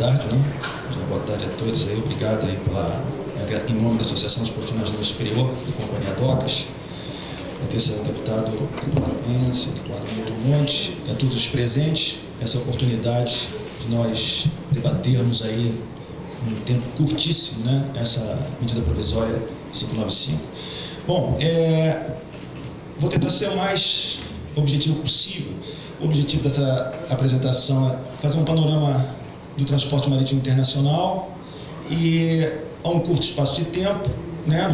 tarde, né? Já boa tarde a todos aí, obrigado aí em nome da Associação dos Profissionais do Superior, da Companhia Docas, agradeço ao deputado Eduardo Mendes, ao deputado Milton Monte, e a todos os presentes, essa oportunidade de nós debatermos aí em um tempo curtíssimo, né, essa medida provisória 595. Bom, vou tentar ser o mais objetivo possível. O objetivo dessa apresentação é fazer um panorama do transporte marítimo internacional e a um curto espaço de tempo, né,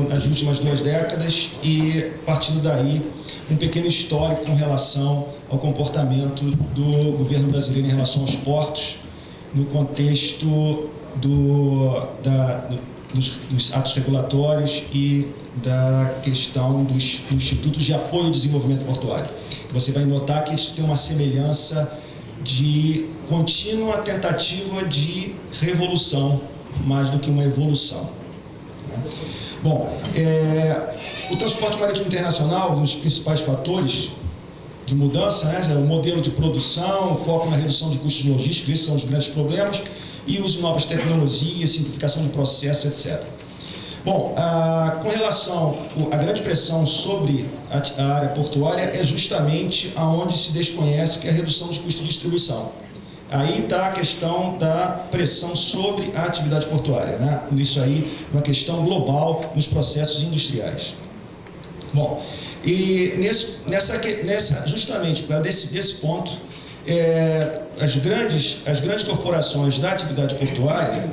nas últimas 2 décadas, e partindo daí um pequeno histórico com relação ao comportamento do governo brasileiro em relação aos portos no contexto dos atos regulatórios e da questão dos institutos de apoio ao desenvolvimento portuário. Você vai notar que isso tem uma semelhança de contínua tentativa de revolução, mais do que uma evolução. Bom, o transporte marítimo internacional, um dos principais fatores de mudança, né, é o modelo de produção, o foco na redução de custos logísticos, esses são os grandes problemas, e uso de novas tecnologias, simplificação de processos, etc. Bom, com relação à grande pressão sobre a área portuária é justamente aonde se desconhece, que é a redução dos custos de distribuição. Aí está a questão da pressão sobre a atividade portuária, né? Isso aí é uma questão global nos processos industriais. Bom, e justamente desse ponto, as grandes corporações da atividade portuária,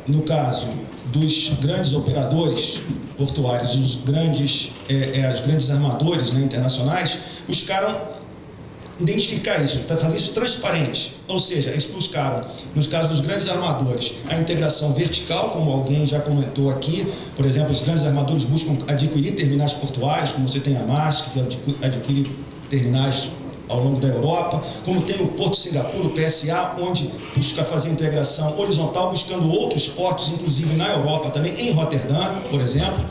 no caso dos grandes operadores portuários, as grandes armadores, né, internacionais, buscaram identificar isso, fazer isso transparente. Ou seja, eles buscaram, nos casos dos grandes armadores, a integração vertical, como alguém já comentou aqui. Por exemplo, os grandes armadores buscam adquirir terminais portuários, como você tem a Maersk, que adquire terminais ao longo da Europa, como tem o Porto de Singapura, o PSA, onde busca fazer integração horizontal, buscando outros portos, inclusive na Europa também, em Roterdã, por exemplo.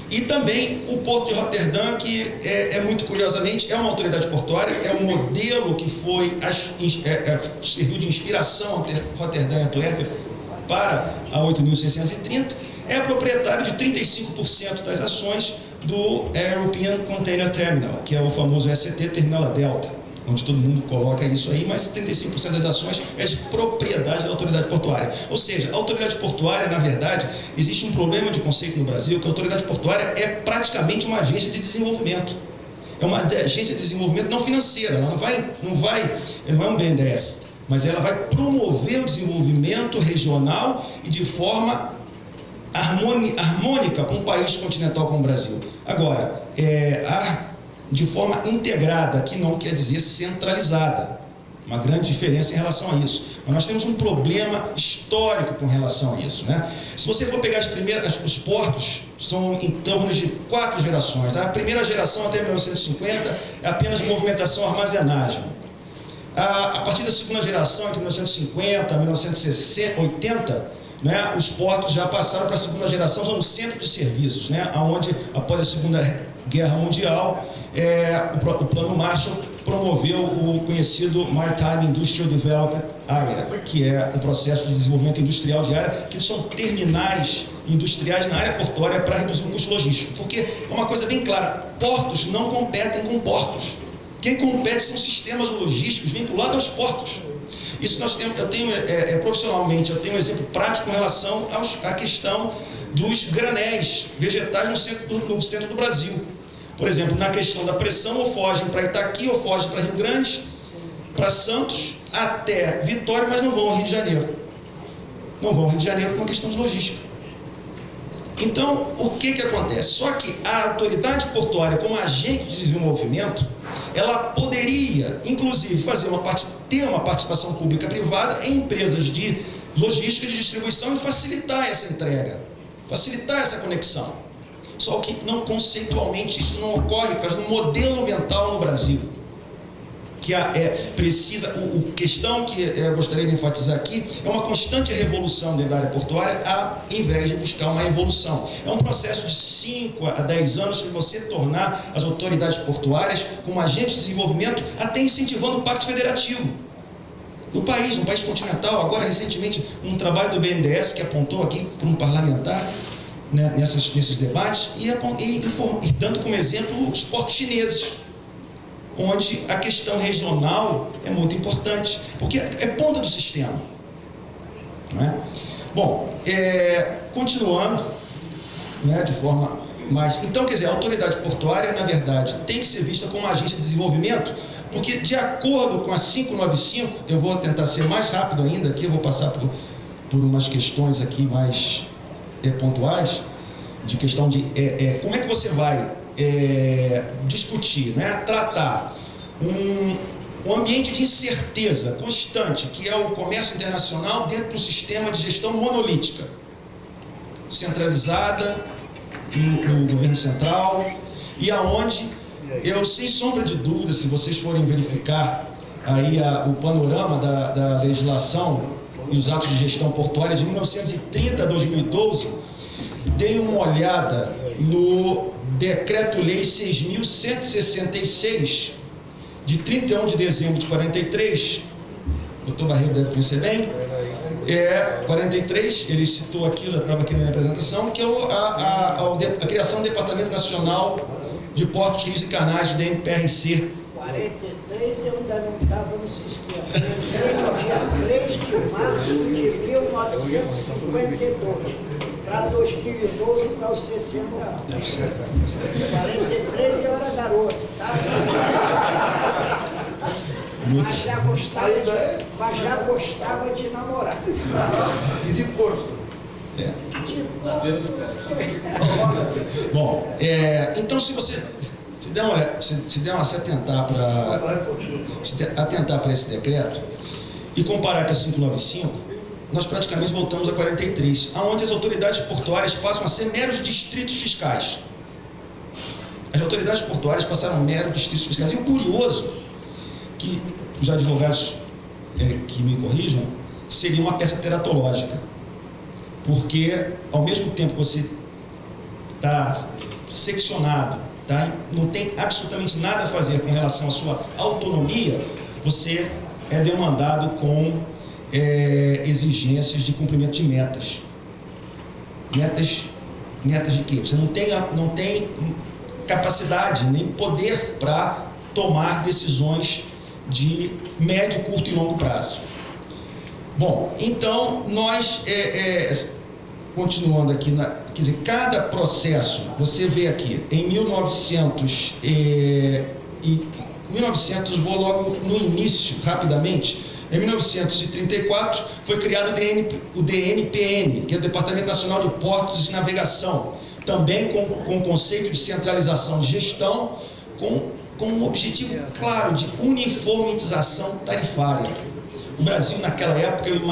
E também o Porto de Roterdã, que muito curiosamente é uma autoridade portuária, é um modelo que serviu de inspiração a Roterdã e Antuérpia para a 8.630, é proprietário de 35% das ações do European Container Terminal, que é o famoso SCT, Terminal da Delta, onde todo mundo coloca isso aí, mas 35% das ações é de propriedade da autoridade portuária. Ou seja, a autoridade portuária, na verdade, existe um problema de conceito no Brasil, que a autoridade portuária é praticamente uma agência de desenvolvimento. É uma agência de desenvolvimento não financeira, ela não é um BNDES, mas ela vai promover o desenvolvimento regional e de forma harmônica para um país continental como o Brasil. Agora, de forma integrada, que não quer dizer centralizada. Uma grande diferença em relação a isso. Mas nós temos um problema histórico com relação a isso, né? Se você for pegar os portos, são em torno de 4 gerações. Tá? A primeira geração, até 1950, é apenas movimentação e armazenagem. A partir da segunda geração, entre 1950 e 1980, né, os portos já passaram para a segunda geração, são um centro de serviços, né, onde, após a Segunda Guerra Mundial, o Plano Marshall promoveu o conhecido Maritime Industrial Development Area, que é um processo de desenvolvimento industrial de área, que são terminais industriais na área portuária para reduzir o custo logístico. Porque é uma coisa bem clara, portos não competem com portos. Quem compete são sistemas logísticos vinculados aos portos. Isso profissionalmente, eu tenho um exemplo prático com relação à questão dos granéis vegetais no centro do Brasil. Por exemplo, na questão da pressão, ou fogem para Itaqui, ou fogem para Rio Grande, para Santos, até Vitória, mas não vão ao Rio de Janeiro. Não vão ao Rio de Janeiro por uma questão de logística. Então, o que acontece? Só que a autoridade portuária, como agente de desenvolvimento, ela poderia, inclusive, ter uma participação pública-privada em empresas de logística e de distribuição e facilitar essa entrega, facilitar essa conexão. Só que conceitualmente isso não ocorre por causa do modelo mental no Brasil. Que questão que eu gostaria de enfatizar aqui é uma constante revolução dentro da área portuária, ao invés de buscar uma evolução. É um processo de 5 a 10 anos para você tornar as autoridades portuárias como agentes de desenvolvimento, até incentivando o Pacto Federativo. do país, um país continental. Agora, recentemente, um trabalho do BNDES que apontou aqui para um parlamentar, né, nesses debates, e dando como exemplo os portos chineses, onde a questão regional é muito importante, porque é ponta do sistema. Não é? Bom, continuando, né, de forma mais... Então, quer dizer, a autoridade portuária, na verdade, tem que ser vista como uma agência de desenvolvimento, porque, de acordo com a 595, eu vou tentar ser mais rápido ainda aqui, eu vou passar por umas questões aqui mais pontuais, de questão de como é que você vai discutir, né, tratar um ambiente de incerteza constante, que é o comércio internacional, dentro de um sistema de gestão monolítica, centralizada no governo central, e aonde eu, sem sombra de dúvida, se vocês forem verificar aí o panorama da legislação e os atos de gestão portuária de 1930 a 2012, dei uma olhada no Decreto-Lei 6.166, de 31 de dezembro de 43, o doutor Barreiro deve conhecer bem, 43, ele citou aqui, já estava aqui na minha apresentação, que é a criação do Departamento Nacional de Portos, Rios e Canais, do DNPRC. 43 eu ainda não estava no sistema. Eu entrei no dia 3 de março de 1952, para 2012 para os 60 anos. 43 eu era garoto, tá? Mas já gostava de namorar. E de Porto? Bom, então se você se atentar para esse decreto e comparar com a 595, nós praticamente voltamos a 43, onde as autoridades portuárias passam a ser meros distritos fiscais. As autoridades portuárias passaram a meros distritos fiscais. E o curioso, que os advogados que me corrijam, seria uma peça teratológica, porque ao mesmo tempo que você está seccionado, não tem absolutamente nada a fazer com relação à sua autonomia, você é demandado com exigências de cumprimento de metas. Metas de quê? Você não tem capacidade nem poder para tomar decisões de médio, curto e longo prazo. Bom, então nós, continuando aqui, quer dizer, cada processo, você vê aqui, em 1900, vou logo no início, rapidamente, em 1934 foi criado o DNPN, que é o Departamento Nacional de Portos e Navegação, também com o conceito de centralização de gestão, com um objetivo claro de uniformização tarifária. O Brasil, naquela época, eu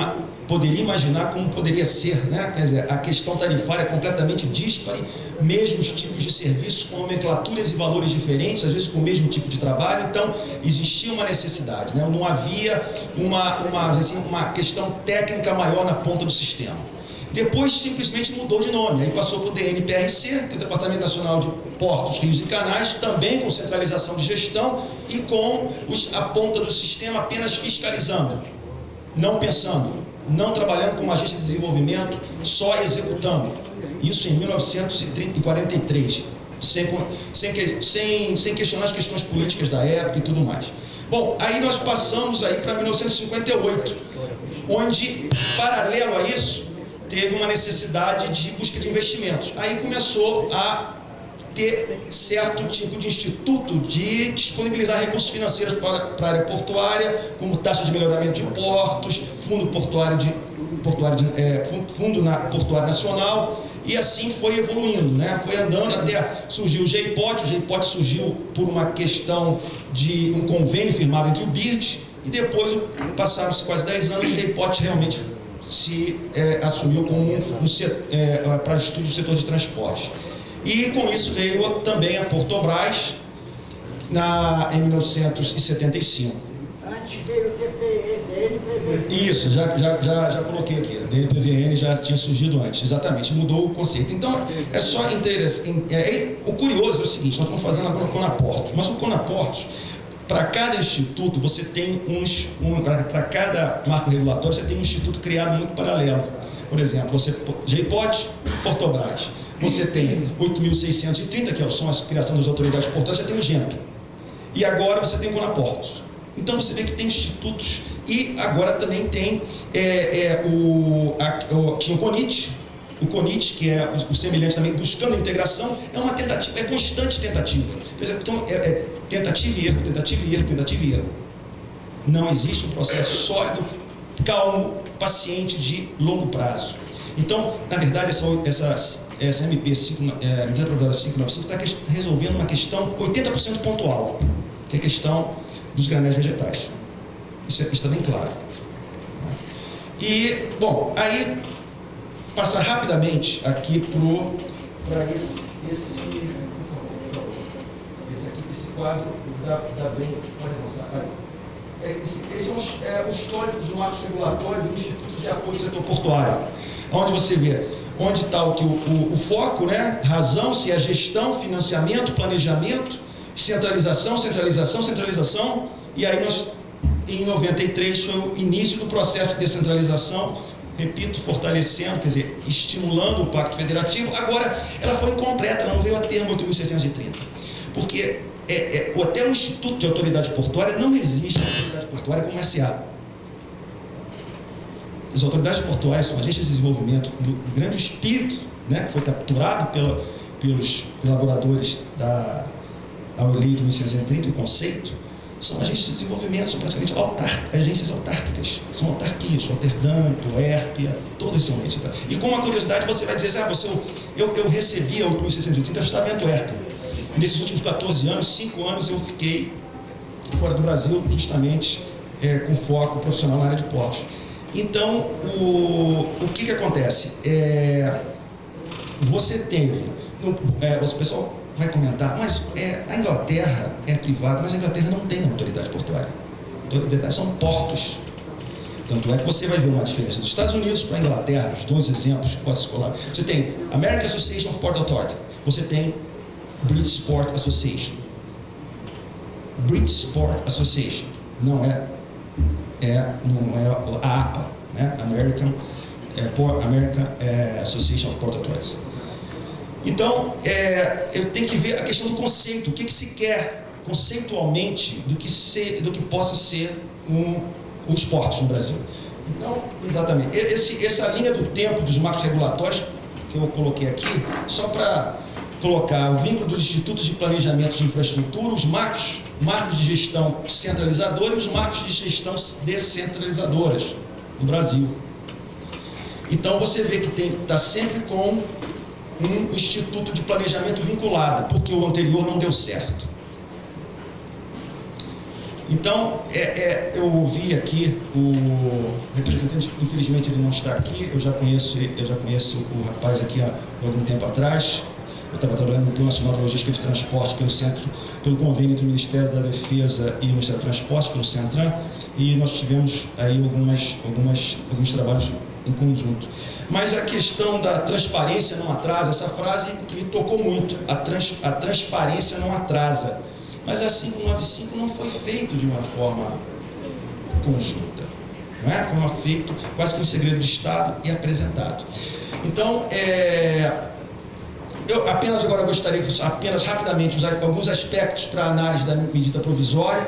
poderia imaginar como poderia ser, né? Quer dizer, a questão tarifária é completamente díspare, mesmos tipos de serviços, com nomenclaturas e valores diferentes, às vezes com o mesmo tipo de trabalho, então existia uma necessidade, né? Não havia uma questão técnica maior na ponta do sistema. Depois simplesmente mudou de nome, aí passou para o DNPRC, que é o Departamento Nacional de Portos, Rios e Canais, também com centralização de gestão e com a ponta do sistema apenas fiscalizando, não pensando, não trabalhando com uma agência de desenvolvimento, só executando. Isso em 1943, sem questionar as questões políticas da época e tudo mais. Bom, aí nós passamos aí para 1958, onde, paralelo a isso, teve uma necessidade de busca de investimentos. Aí começou a ter certo tipo de instituto de disponibilizar recursos financeiros para a área portuária, como taxa de melhoramento de portos, fundo portuário nacional, e assim foi evoluindo, né? Foi andando até surgiu o GEIPOT. O GEIPOT surgiu por uma questão de um convênio firmado entre o BIRD, e depois, passaram-se quase 10 anos, o GEIPOT realmente se assumiu como para estudo do setor de transporte. E com isso veio também a Portobras em 1975. Antes veio o DNPVN. Isso, já coloquei aqui. O DNPVN já tinha surgido antes, exatamente, mudou o conceito. Então, é só interessante. O curioso é o seguinte: nós estamos fazendo agora o Conaportos, mas o Conaportos, para cada instituto, você tem para cada marco regulatório, você tem um instituto criado muito paralelo. Por exemplo, você GEIPOD, Portobras. Você tem 8.630, que são as criação das autoridades portuárias, você tem o GEMP. E agora você tem o Conaportos. Então você vê que tem institutos, e agora também tem tinha o CONIT, que é o semelhante também, buscando integração, é uma tentativa, é constante tentativa. Por exemplo, então, tentativa e erro, tentativa e erro, tentativa e erro. Não existe um processo sólido, calmo, paciente, de longo prazo. Então, na verdade, essa MP, Medida Provisória 595, está resolvendo uma questão 80% pontual, que é a questão dos granéis vegetais. Isso está bem claro. E, bom, aí, passar rapidamente aqui para esse quadro, dá bem, pode avançar. Esse é o histórico dos marcos regulatórios do Instituto de Apoio ao Setor Portuário, onde você vê onde está o foco, né? Razão, se é gestão, financiamento, planejamento, centralização, e aí nós, em 93, foi o início do processo de descentralização, repito, fortalecendo, quer dizer, estimulando o Pacto Federativo. Agora, ela foi incompleta, ela não veio a termo 8.630, porque até o Instituto de Autoridade Portuária não existe autoridade portuária como SA. As autoridades portuárias são agências de desenvolvimento do grande espírito, né, que foi capturado pelos elaboradores da lei de 1630, o conceito. São agências de desenvolvimento, são praticamente agências autárquicas, são autarquias, Roterdã, Antuérpia, todas são agências. E com uma curiosidade, você vai dizer, eu recebi a 8.630, eu estava em Antuérpia. E nesses últimos 14 anos, 5 anos, eu fiquei fora do Brasil, justamente com foco profissional na área de portos. Então, o que acontece? Você teve, o pessoal vai comentar, mas a Inglaterra é privada, mas a Inglaterra não tem autoridade portuária. São portos. Tanto é que você vai ver uma diferença dos Estados Unidos para a Inglaterra, os dois exemplos que posso falar. Você tem American Association of Port Authority, você tem British Port Association. British Port Association não é a APA, né? American Association of Port Authorities. Então, eu tenho que ver a questão do conceito, o que se quer conceitualmente do que possa ser os portos no Brasil. Então, exatamente, essa linha do tempo dos marcos regulatórios que eu coloquei aqui, só para colocar o vínculo dos institutos de planejamento de infraestrutura, os marcos de gestão centralizadora e os marcos de gestão descentralizadoras no Brasil. Então, você vê que está sempre com um instituto de planejamento vinculado, porque o anterior não deu certo. Então, eu ouvi aqui o representante, infelizmente ele não está aqui, eu já conheço o rapaz aqui há algum tempo atrás. Eu estava trabalhando no Plano Nacional de Logística de Transporte pelo convênio entre o Ministério da Defesa e o Ministério do Transporte, pelo CENTRAN, e nós tivemos aí alguns trabalhos em conjunto. Mas a questão da transparência não atrasa, essa frase me tocou muito, a transparência não atrasa. Mas a 595 não foi feito de uma forma conjunta, não é? Foi feito quase que em segredo de Estado e apresentado. Então, eu agora gostaria de apenas rapidamente usar alguns aspectos para análise da medida provisória,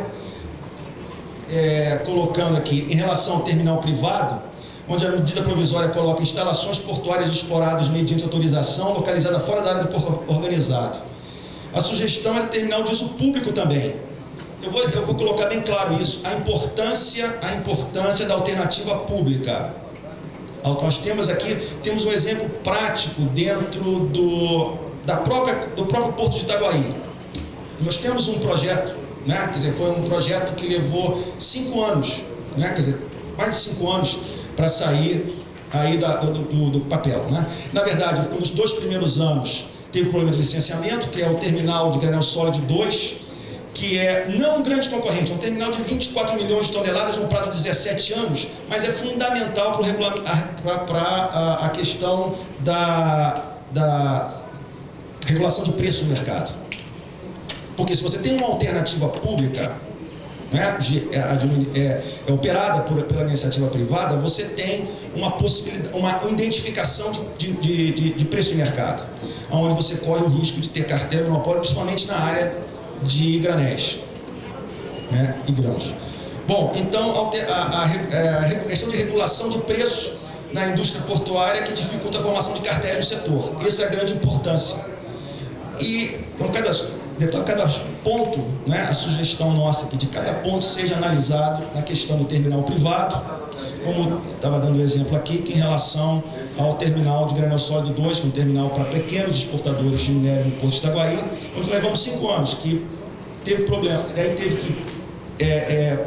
colocando aqui, em relação ao terminal privado, onde a medida provisória coloca instalações portuárias exploradas mediante autorização localizada fora da área do porto organizado. A sugestão é de terminal de uso público também. Eu vou colocar bem claro isso, a importância da alternativa pública. Nós temos um exemplo prático dentro do próprio Porto de Itaguaí. Nós temos um projeto, né? Quer dizer, foi um projeto que levou 5 anos, né? Quer dizer, mais de 5 anos para sair aí do papel, né? Na verdade, nos 2 primeiros anos teve problema de licenciamento, que é o terminal de granel sólido 2, que é não um grande concorrente, é um terminal de 24 milhões de toneladas num prazo de 17 anos, mas é fundamental para a questão da regulação de preço no mercado. Porque se você tem uma alternativa pública, né, é operada pela iniciativa privada, você tem uma possibilidade, uma identificação de preço de mercado, onde você corre o risco de ter carteira de monopólio, principalmente na área de granéis, né, e grãos. Bom, então a questão de regulação de preço na indústria portuária que dificulta a formação de cartéis no setor. Essa é a grande importância. E então, cada ponto, né, a sugestão nossa é que de cada ponto seja analisado na questão do terminal privado, como estava dando o exemplo aqui, que em relação ao terminal de granel sólido 2, que é um terminal para pequenos exportadores de minério no Porto de Itaguaí, onde levamos 5 anos, que teve problema, daí teve que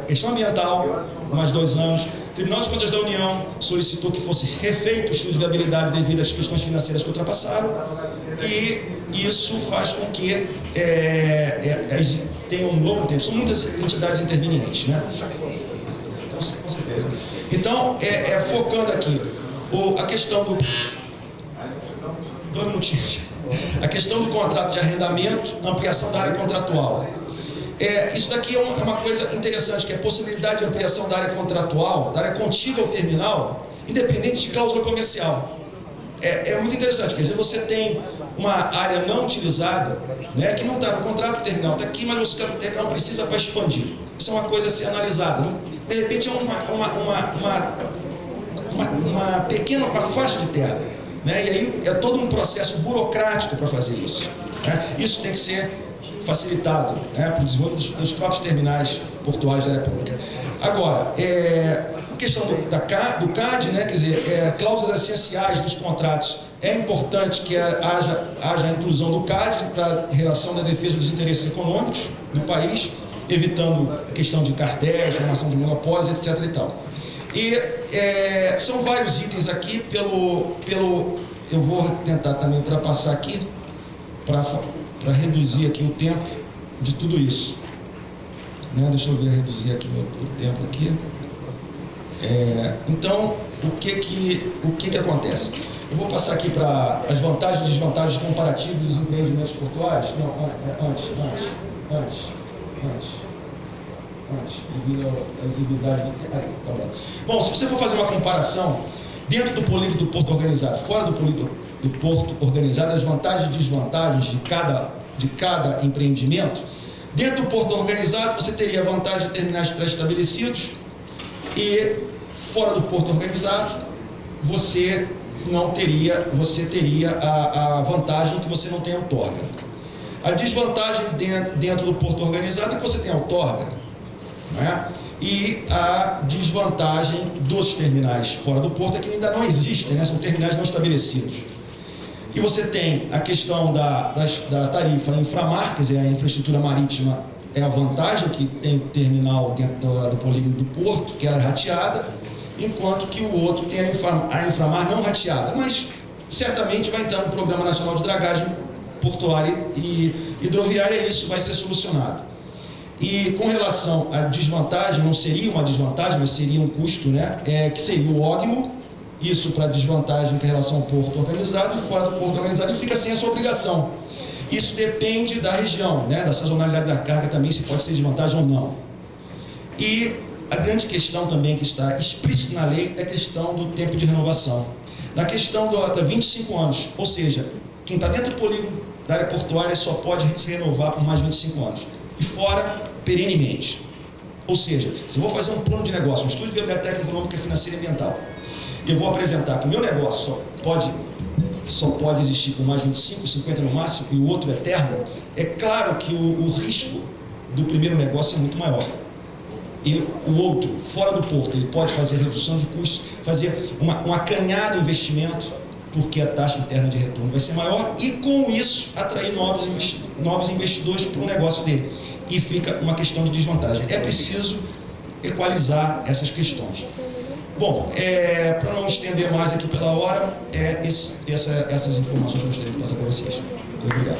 questão ambiental, mais 2 anos, o Tribunal de Contas da União solicitou que fosse refeito o estudo de viabilidade devido às questões financeiras que ultrapassaram, e isso faz com que tenha um longo tempo. São muitas entidades intervenientes, né? Com certeza. Então, focando aqui, a questão do... 2 minutinhos. A questão do contrato de arrendamento, ampliação da área contratual. Isso daqui é uma coisa interessante, que é a possibilidade de ampliação da área contratual, da área contígua ao terminal, independente de cláusula comercial. É muito interessante, quer dizer, você tem uma área não utilizada, né, que não está no contrato, o terminal está aqui, mas o terminal precisa para expandir. Isso é uma coisa a ser analisada. Né? De repente é uma pequena faixa de terra, né? E aí é todo um processo burocrático para fazer isso. Né? Isso tem que ser facilitado, né, para o desenvolvimento dos próprios terminais portuários da área pública. Agora, a questão do CAD, né, quer dizer, cláusulas essenciais dos contratos, é importante que haja a inclusão do CAD para a relação da defesa dos interesses econômicos do país, evitando a questão de cartéis, formação de monopólios, etc. e tal. E são vários itens aqui, eu vou tentar também ultrapassar aqui, para reduzir aqui o tempo de tudo isso. Né? Deixa eu ver, reduzir aqui o tempo aqui. Então, o que acontece? Eu vou passar aqui para as vantagens e desvantagens comparativas dos empreendimentos portuários. Não, antes, devido à exibibilidade do tempo. Tá bom. Bom, se você for fazer uma comparação dentro do polígono do porto organizado, fora do polígono do porto organizado, as vantagens e desvantagens de cada empreendimento, dentro do porto organizado você teria a vantagem de terminais pré-estabelecidos, e fora do porto organizado você teria a vantagem que você não tem outorga. A desvantagem dentro do porto organizado é que você tem outorga, né? E a desvantagem dos terminais fora do porto é que ainda não existem, né? São terminais não estabelecidos. E você tem a questão da tarifa inframar, quer dizer, a infraestrutura marítima é a vantagem, que tem o terminal dentro do polígono do porto, que ela é rateada, enquanto que o outro tem a inframar não rateada, mas certamente vai entrar no Programa Nacional de Dragagem Portuária e Hidroviária, e isso vai ser solucionado. E com relação à desvantagem, não seria uma desvantagem, mas seria um custo, né? Que seria o ógmo, isso para desvantagem em relação ao porto organizado, e fora do porto organizado ele fica sem essa obrigação. Isso depende da região, né? Da sazonalidade da carga também, se pode ser desvantagem ou não. E a grande questão também que está explícito na lei é a questão do tempo de renovação. Na questão do 25 anos, ou seja, quem está dentro do polígono da área portuária só pode se renovar por mais de 25 anos. E fora, perenemente. Ou seja, se eu vou fazer um plano de negócio, um estudo de viabilidade técnica, econômica, financeira e ambiental, e eu vou apresentar que o meu negócio só pode existir por mais de 25, 50 no máximo, e o outro eterno, é claro que o risco do primeiro negócio é muito maior. E o outro, fora do porto, ele pode fazer redução de custos, fazer um acanhado investimento, porque a taxa interna de retorno vai ser maior, e com isso atrair novos investidores para o negócio dele. E fica uma questão de desvantagem. É preciso equalizar essas questões. Bom, para não estender mais aqui pela hora, essas informações que eu gostaria de passar para vocês. Muito obrigado.